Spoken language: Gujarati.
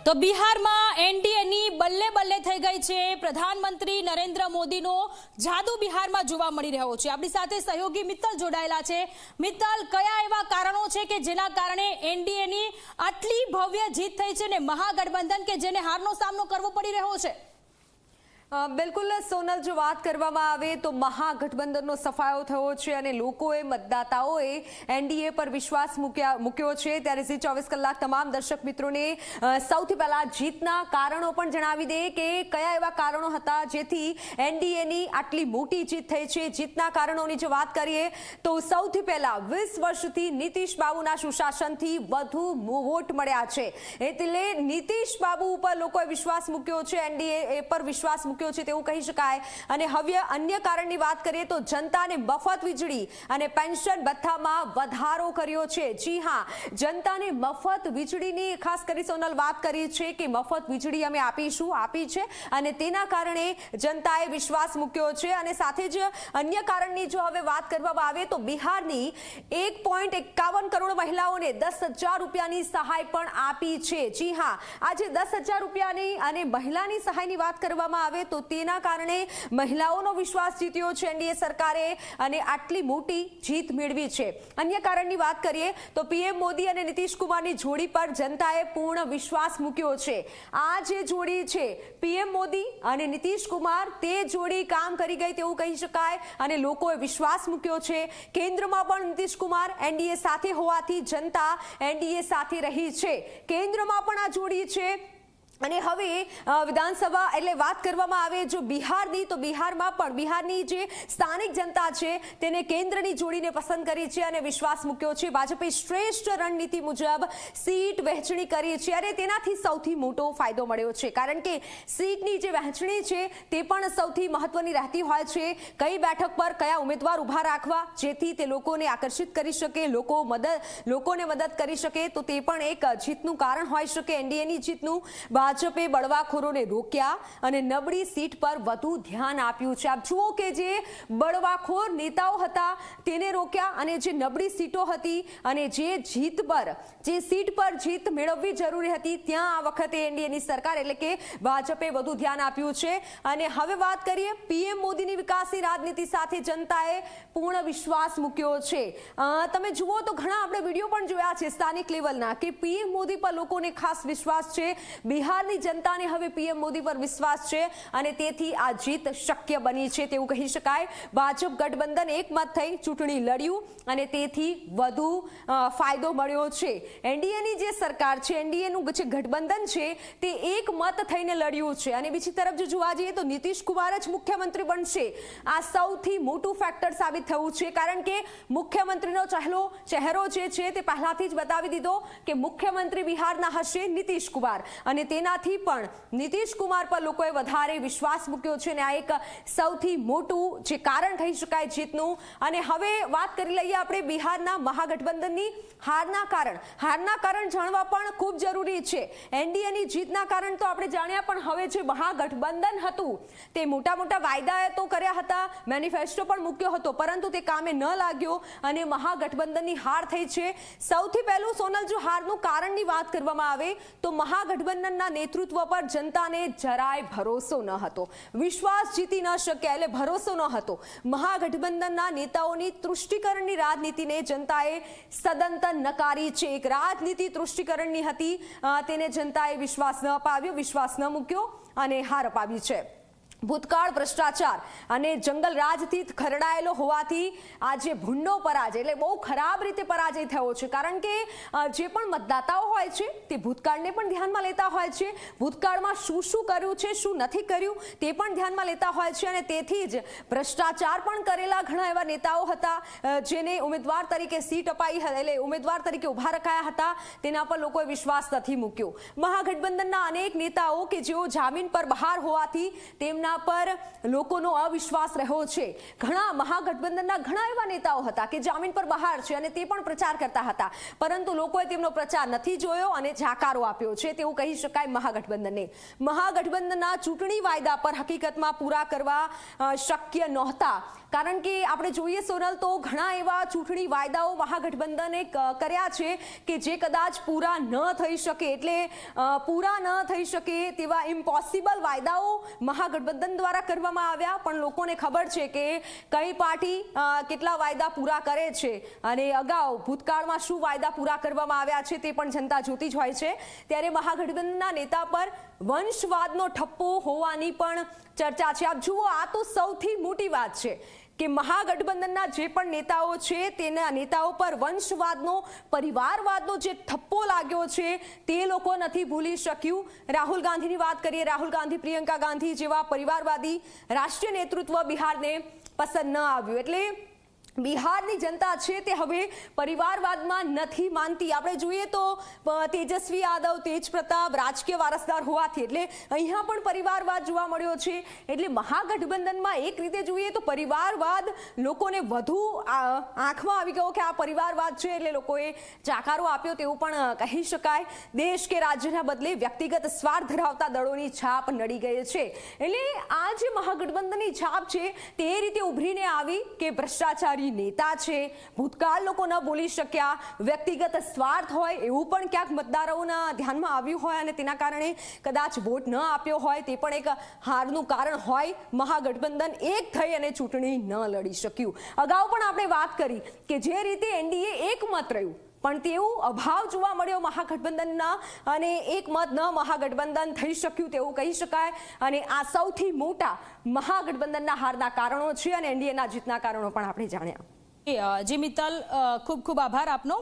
તો બિહારમાં એનડીએની બલ્લે બલ્લે થઈ ગઈ છે। પ્રધાનમંત્રી નરેન્દ્ર મોદીનો જાદુ બિહારમાં જોવા મળી રહ્યો છે। આપણી સાથે સહયોગી મિત્તલ જોડાયેલા છે। મિત્તલ, કયા એવા કારણો છે કે જેના કારણે એનડીએની આટલી ભવ્ય જીત થઈ છે ને મહાગઠબંધન કે જેને હારનો સામનો કરવો પડી રહ્યો છે? બિલકુલ સોનલ, જો વાત કરવામાં આવે તો મહાગઠબંધનનો સફાયો થયો છે અને લોકોએ, મતદાતાઓએ એનડીએ પર વિશ્વાસ મૂક્યો છે। ત્યારે ઝી 24 કલાક તમામ દર્શક મિત્રોને સૌથી પહેલા જીતના કારણો પણ જણાવી દે કે કયા એવા કારણો હતા જેથી એનડીએની આટલી મોટી જીત થઈ છે। જીતના કારણોની જો વાત કરીએ તો સૌથી પહેલા 20 વર્ષથી નીતિશ બાબુના સુશાસનથી વધુ વોટ મળ્યા છે, એટલે નીતિશ બાબુ ઉપર લોકોએ વિશ્વાસ મૂક્યો છે, એનડીએ પર વિશ્વાસ મૂક્યો છે તેવું કહી શકાય। અને હવે અન્ય કારણની વાત કરીએ તો જનતાને મફત વીજળી અને પેન્શન ભથ્થામાં વધારો કર્યો છે। જી હા, જનતાને મફત વીજળીની ખાસ કરી સોનલ વાત કરી છે કે મફત વીજળી અમે આપી છે અને તેના કારણે જનતાએ વિશ્વાસ મૂક્યો છે। અને સાથે જ અન્ય કારણની જો હવે વાત કરવામાં આવે તો બિહારની 1.51 કરોડ મહિલાઓને 10,000 રૂપિયાની સહાય પણ આપી છે। જી હા, આજે 10,000 રૂપિયાની અને મહિલાની સહાયની વાત કરવામાં આવે તો તેના કારણે મહિલાઓનો વિશ્વાસ જીત્યો છે એનડીએ સરકારે અને આટલી મોટી જીત મેળવી છે। અન્ય કારણની વાત કરીએ તો પીએમ મોદી અને નીતિશ કુમારની જોડી પર જનતાએ પૂર્ણ વિશ્વાસ મૂક્યો છે। આ જે જોડી છે પીએમ મોદી અને નીતિશ કુમાર, તે જોડી કામ કરી ગઈ તેવું કહી શકાય અને લોકોએ વિશ્વાસ મૂક્યો છે। કેન્દ્રમાં પણ નીતિશ કુમાર એનડીએ સાથે હોવાથી જનતા એનડીએ સાથે રહી છે। કેન્દ્રમાં પણ આ જોડી છે। અને હવે વિધાનસભા એટલે વાત કરવામાં આવે જો બિહારની, તો બિહારમાં પણ બિહારની જે સ્થાનિક જનતા છે તેને કેન્દ્રની જોડીને પસંદ કરી છે અને વિશ્વાસ મૂક્યો છે। ભાજપે શ્રેષ્ઠ રણનીતિ મુજબ સીટ વહેંચણી કરી છે અને તેનાથી સૌથી મોટો ફાયદો મળ્યો છે, કારણ કે સીટની જે વહેંચણી છે તે પણ સૌથી મહત્વની રહેતી હોય છે। કઈ બેઠક પર કયા ઉમેદવાર ઊભા રાખવા જેથી તે લોકોને આકર્ષિત કરી શકે, લોકોને મદદ કરી શકે, તો તે પણ એક જીતનું કારણ હોઈ શકે એનડીએની જીતનું। ભાજપે બળવાખોરોને રોક્યા અને નબળી સીટ પર વધુ ધ્યાન આપ્યું છે। આપ જુઓ કે જે બળવાખોર નેતાઓ હતા તેને રોક્યા અને જે નબળી સીટો હતી અને જે સીટ પર જીત મેળવવી જરૂરી હતી ત્યાં આ વખતે એનડીએની સરકાર એટલે કે ભાજપે વધુ ધ્યાન આપ્યું છે। અને હવે વાત કરીએ પીએમ મોદીની વિકાસની રાજનીતિ સાથે જનતાએ પૂર્ણ વિશ્વાસ મૂક્યો છે। તમે જુઓ તો ઘણા આપણે વિડીયો પણ જોયા છે સ્થાનિક લેવલના કે પીએમ મોદી પર લોકોને ખાસ વિશ્વાસ છે। બિહારની જનતાને હવે પીએમ મોદી પર વિશ્વાસ છે અને તેથી આ જીત શક્ય બની છે તેવું કહી શકાય। ભાજપ ગઠબંધન એકમત થઈ ચૂંટણી લડ્યું અને તેથી વધુ ફાયદો મળ્યો છે। એનડીએની જે સરકાર છે, એનડીએનું જે ગઠબંધન છે તે એકમત થઈને લડ્યું છે અને બીજી તરફ જો જોવા જઈએ તો નીતિશ કુમાર જ મુખ્યમંત્રી બનશે। આ સૌથી મોટું ફેક્ટર સાબિત થયું છે, કારણ કે મુખ્યમંત્રીનો ચહેરો જે છે તે પહેલાથી જ બતાવી દીધો કે મુખ્યમંત્રી બિહારના હશે નીતિશ કુમાર અને તેનાથી પણ નીતિશ કુમાર પર લોકોએ વધારે વિશ્વાસ મૂક્યો છે અને આ એક સૌથી મોટું જે કારણ કહી શકાય જીતનું। અને હવે વાત કરી લઈએ આપણે બિહારના મહાગઠબંધનની હારના કારણ જાણવા પણ ખૂબ જરૂરી છે। એનડીએની જીતના કારણ તો આપણે જાણ્યા, પણ હવે જે મહાગઠબંધન હતું તે મોટા વાયદા તો કર્યા હતા, મેનિફેસ્ટો પણ મૂક્યો હતો, પરંતુ તે કામે ન લાગ્યો અને મહાગઠબંધનની હાર થઈ છે। સૌથી પહેલું સોનલ, જો હારનું કારણની વાત કરવામાં આવે તો મહાગઠબંધનના નેતૃત્વ પર જનતાને જરાય ભરોસો ન હતો, વિશ્વાસ જીતી ન શક્યા એટલે ભરોસો ન હતો। મહાગઠબંધનના નેતાઓની તૃષ્ટિકરણની રાજનીતિને જનતાએ સદંતર નકારી છે। એક રાજનીતિ તૃષ્ટિકરણની હતી, તેને જનતાએ વિશ્વાસ ન અપાવ્યો, વિશ્વાસ ન મૂક્યો અને હાર અપાવી છે। ભૂતકાળ ભ્રષ્ટાચાર અને જંગલ રાજથી ખરડાયેલો હોવાથી આજે ભૂંડો પરાજય એટલે બહુ ખરાબ રીતે પરાજય થયો છે, કારણ કે જે પણ મતદાતાઓ હોય છે તે ભૂતકાળને પણ ધ્યાનમાં લેતા હોય છે, ભૂતકાળમાં શું કર્યું છે, શું નથી કર્યું તે પણ ધ્યાનમાં લેતા હોય છે અને તેથી જ ભ્રષ્ટાચાર પણ કરેલા ઘણા એવા નેતાઓ હતા જેને ઉમેદવાર તરીકે સીટ અપાઈ એટલે ઉમેદવાર તરીકે ઉભા રખાયા હતા, તેના પર લોકોએ વિશ્વાસ નથી મૂક્યો। મહાગઠબંધનના અનેક નેતાઓ કે જેઓ જામીન પર બહાર હોવાથી તેમના તેના પર લોકોનો અવિશ્વાસ રહ્યો છે. ઘણા મહાગઠબંધનના ઘણા એવા નેતાઓ હતા કે જામીન પર બહાર છે અને તે પણ પ્રચાર કરતા હતા, પરંતુ લોકોએ તેમનો પ્રચાર નથી જોયો અને જાકારો આપ્યો છે તેવું કહી શકાય મહાગઠબંધનને. મહાગઠબંધનના ચૂંટણી વાયદા પર હકીકતમાં પૂરા કરવા શક્ય નહોતા, કારણ કે આપણે જોઈએ સોનલ તો ઘણા એવા ચૂંટણી વાયદાઓ મહાગઠબંધને કર્યા છે કે જે કદાચ પૂરા ન થઈ શકે, એટલે પૂરા ન થઈ શકે તેવા ઇમ્પોસિબલ વાયદાઓ મહાગઠબંધન દ્વારા કરવામાં આવ્યા. પણ લોકોને ખબર છે કે કઈ પાર્ટી કેટલા વાયદા પૂરા કરે છે અને અગાઉ ભૂતકાળમાં શું વાયદા પૂરા કરવામાં આવ્યા છે તે પણ જનતા જોતી જ હોય છે. ત્યારે મહાગઠબંધનના નેતા પર વંશવાદનો ઠપ્પો હોવાની પણ ચર્ચા છે. આપ જુઓ, આ તો સૌથી મોટી વાત છે કે મહાગઠબંધનના જે પણ નેતાઓ છે તેના નેતાઓ પર વંશવાદનો, પરિવારવાદનો જે થપ્પો લાગ્યો છે તે લોકો નથી ભૂલી શક્યું. રાહુલ ગાંધીની વાત કરીએ, રાહુલ ગાંધી, પ્રિયંકા ગાંધી જેવા પરિવારવાદી રાષ્ટ્રીય નેતૃત્વ બિહારને પસંદ ન આવ્યું, એટલે બિહારની જનતા છે તે હવે પરિવારવાદમાં નથી માનતી. આપણે જોઈએ તો તેજસ્વી યાદવ, તેજ પ્રતાપ રાજકીય વારસદાર હોવાથી એટલે અહીંયા પણ પરિવારવાદ જોવા મળ્યો છે. એટલે મહાગઠબંધનમાં એક રીતે જોઈએ તો પરિવારવાદ લોકોને વધુ આંખમાં આવી ગયો કે આ પરિવારવાદ છે, એટલે લોકોએ જાકારો આપ્યો તેવું પણ કહી શકાય. દેશ કે રાજ્યના બદલે વ્યક્તિગત સ્વાર્થ ધરાવતા દળોની છાપ નડી ગઈ છે. એટલે આ જે મહાગઠબંધનની છાપ છે તે રીતે ઉભરીને આવી કે ભ્રષ્ટાચારી નેતા છે, ભૂતકાળ લોકો ન બોલી શક્યા, વ્યક્તિગત સ્વાર્થ હોય એવું પણ ક્યાંક મતદારોના ધ્યાનમાં આવ્યું હોય અને તેના કારણે કદાચ વોટ ન આપ્યો હોય, તે પણ એક હારનું કારણ હોય. મહાગઠબંધન એક થઈ અને ચૂંટણી ન લડી શક્યું. અગાઉ પણ આપણે વાત કરી કે જે રીતે એનડીએ એકમત રહ્યું, પણ તેવું અભાવ જોવા મળ્યો મહાગઠબંધનના અને એકમત ન મહાગઠબંધન થઈ શક્યું તેવું કહી શકાય. અને આ સૌથી મોટા મહાગઠબંધનના હારના કારણો છે અને એનડીએના જીતના કારણો પણ આપણે જાણ્યા. જી મિત્તલ, ખૂબ ખૂબ આભાર આપનો.